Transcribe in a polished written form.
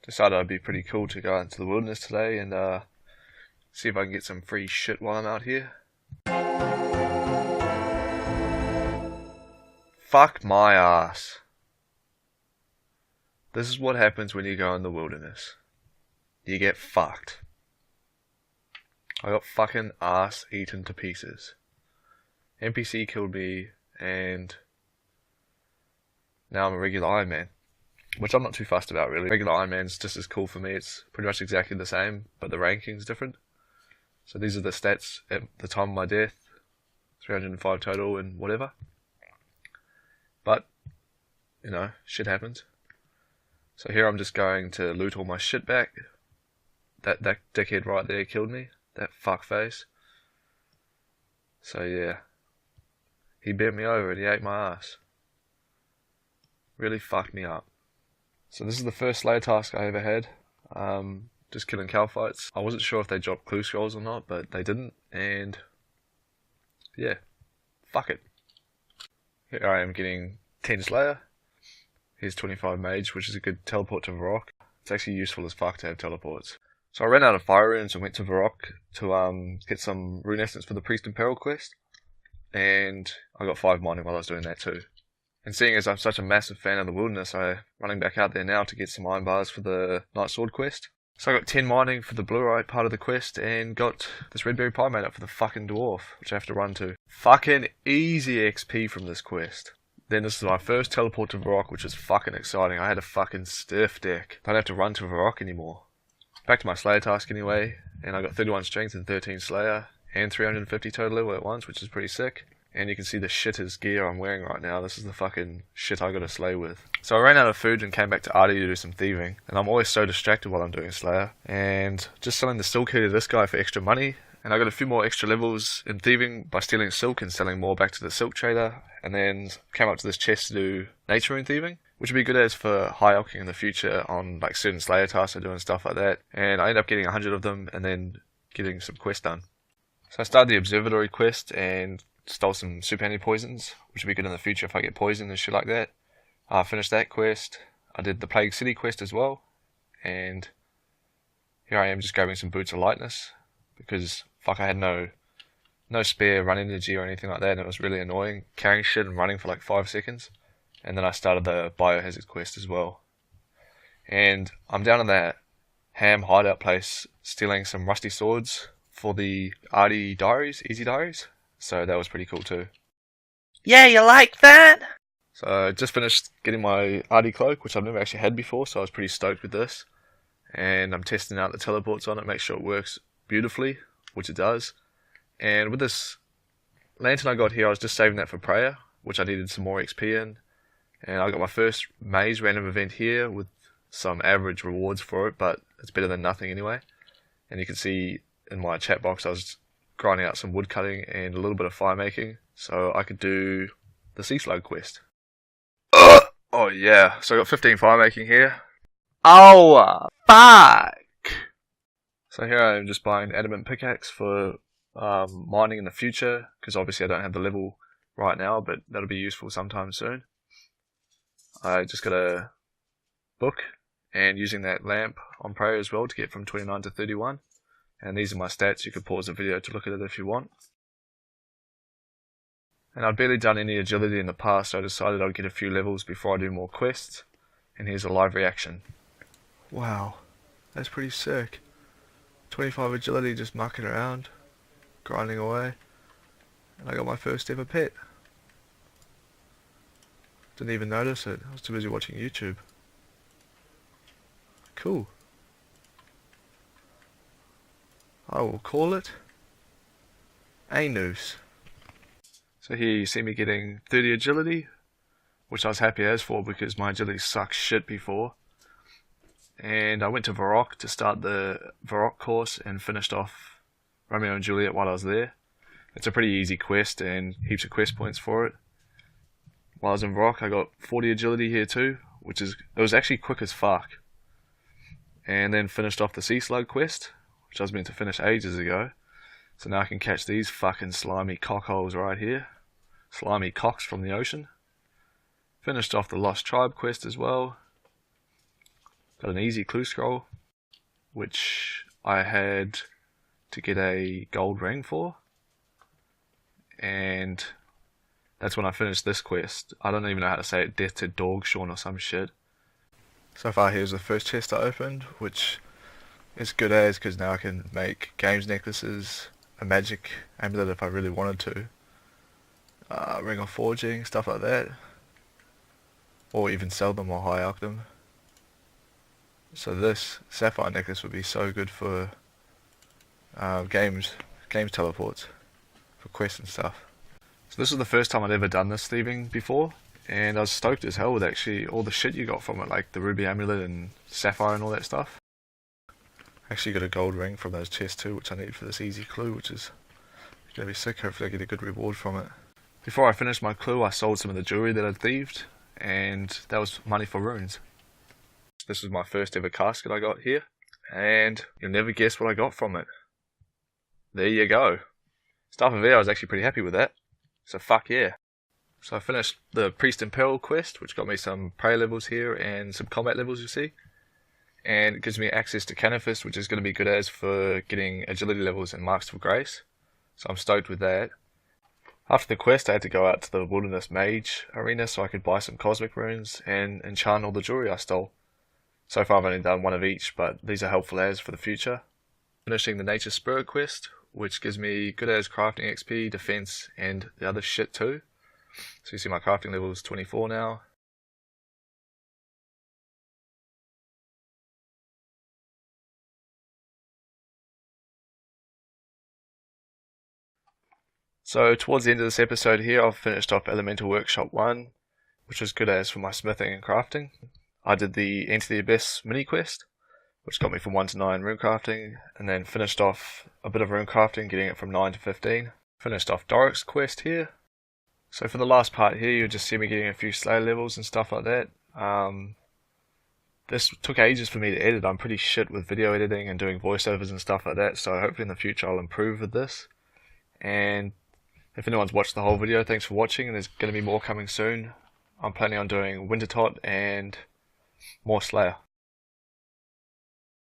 Decided it'd be pretty cool to go out into the wilderness today and see if I can get some free shit while I'm out here. Fuck my ass. This is what happens when you go in the wilderness. You get fucked. I got fucking ass eaten to pieces. NPC killed me and now I'm a regular Iron Man. Which I'm not too fussed about really. Regular Iron Man's just as cool for me. It's pretty much exactly the same, but the ranking's different. So these are the stats at the time of my death. 305 total and whatever. But, you know, shit happens. So here I'm just going to loot all my shit back. That dickhead right there killed me. That fuckface. So yeah. He bent me over and he ate my ass. Really fucked me up. So this is the first Slayer task I ever had. Just killing cow fights. I wasn't sure if they dropped clue scrolls or not, but they didn't. And yeah, fuck it. Here I am getting 10 Slayer. Here's 25 Mage, which is a good teleport to Varrock. It's actually useful as fuck to have teleports. So I ran out of fire runes and went to Varrock to get some rune essence for the Priest in Peril quest. And I got 5 mining while I was doing that too. And seeing as I'm such a massive fan of the wilderness, I'm running back out there now to get some iron bars for the Night Sword quest. So I got 10 mining for the Blue-Eye part of the quest and got this Red Berry Pie made up for the fucking Dwarf, which I have to run to. Fucking easy XP from this quest. Then this is my first teleport to Varrock, which is fucking exciting. I had a fucking stiff deck. Don't have to run to Varrock anymore. Back to my Slayer task anyway, and I got 31 strength and 13 Slayer, and 350 total level at once, which is pretty sick. And you can see the shittest gear I'm wearing right now. This is the fucking shit I gotta slay with. So I ran out of food and came back to Artie to do some thieving. And I'm always so distracted while I'm doing Slayer. And just selling the silk here to this guy for extra money. And I got a few more extra levels in thieving by stealing silk and selling more back to the silk trader. And then came up to this chest to do nature rune thieving, which would be good as for high alching in the future on like certain Slayer tasks I do and stuff like that. And I ended up getting 100 of them and then getting some quests done. So I started the observatory quest and stole some super handy poisons, which would be good in the future if I get poisoned and shit like that. I finished that quest. I did the Plague City quest as well. And here I am just grabbing some boots of lightness. Because fuck, I had no spare run energy or anything like that, and it was really annoying carrying shit and running for like 5 seconds. And then I started the biohazard quest as well. And I'm down in that ham hideout place stealing some rusty swords for the Artie diaries, easy diaries. So that was pretty cool too. Yeah, you like that? So I just finished getting my Artie cloak, which I've never actually had before, so I was pretty stoked with this. And I'm testing out the teleports on it, make sure it works beautifully, which it does. And with this lantern I got here, I was just saving that for prayer, which I needed some more XP in. And I got my first maze random event here with some average rewards for it, but it's better than nothing anyway. And you can see in my chat box I was grinding out some wood cutting and a little bit of fire making, so I could do the sea slug quest. Oh yeah, so I got 15 fire making here. Oh, fuck! So here I am just buying an adamant pickaxe for mining in the future, because obviously I don't have the level right now, but that'll be useful sometime soon. I just got a book, and using that lamp on prayer as well to get from 29 to 31. And these are my stats. You could pause the video to look at it if you want. And I'd barely done any agility in the past, so I decided I'd get a few levels before I do more quests. And here's a live reaction. Wow, that's pretty sick. 25 agility just mucking around, grinding away. And I got my first ever pet. Didn't even notice it. I was too busy watching YouTube. Cool. I will call it a noose. So here you see me getting 30 agility, which I was happy as for because my agility sucked shit before. And I went to Varrock to start the Varrock course and finished off Romeo and Juliet while I was there. It's a pretty easy quest and heaps of quest points for it. While I was in Varrock I got 40 agility here too, it was actually quick as fuck. And then finished off the sea slug quest, which I was meant to finish ages ago. So now I can catch these fucking slimy cockholes right here. Slimy cocks from the ocean. Finished off the Lost Tribe quest as well. Got an easy clue scroll, which I had to get a gold ring for, and that's when I finished this quest. I don't even know how to say it, Death to Dogshawn or some shit. So far here's the first chest I opened, which is good as, because now I can make games necklaces, a magic amulet if I really wanted to, ring of forging, stuff like that, or even sell them or high arc them. So this sapphire necklace would be so good for games teleports, for quests and stuff. So this is the first time I'd ever done this thieving before, and I was stoked as hell with actually all the shit you got from it, like the ruby amulet and sapphire and all that stuff. Actually got a gold ring from those chests too, which I need for this easy clue, which is going to be sick. Hopefully I get a good reward from it. Before I finished my clue, I sold some of the jewelry that I'd thieved, and that was money for runes. This was my first ever casket I got here, and you'll never guess what I got from it. There you go. Start of there, I was actually pretty happy with that. So fuck yeah. So I finished the Priest in Peril quest, which got me some prayer levels here and some combat levels, you see. And it gives me access to Cannon Fist, which is going to be good as for getting agility levels and marks of grace. So I'm stoked with that. After the quest, I had to go out to the Wilderness Mage arena so I could buy some cosmic runes and enchant all the jewelry I stole. So far I've only done one of each, but these are helpful as for the future. Finishing the Nature Spirit quest, which gives me good as crafting XP, defense, and the other shit too. So you see my crafting level is 24 now. So towards the end of this episode here, I've finished off Elemental Workshop 1, which was good as for my smithing and crafting. I did the Enter the Abyss mini quest, which got me from 1 to 9 rune crafting, and then finished off a bit of rune crafting, getting it from 9 to 15. Finished off Doric's quest here. So for the last part here, you'll just see me getting a few Slayer levels and stuff like that. This took ages for me to edit. I'm pretty shit with video editing and doing voiceovers and stuff like that, so hopefully in the future I'll improve with this. And if anyone's watched the whole video, thanks for watching, and there's going to be more coming soon. I'm planning on doing Wintertot and more Slayer.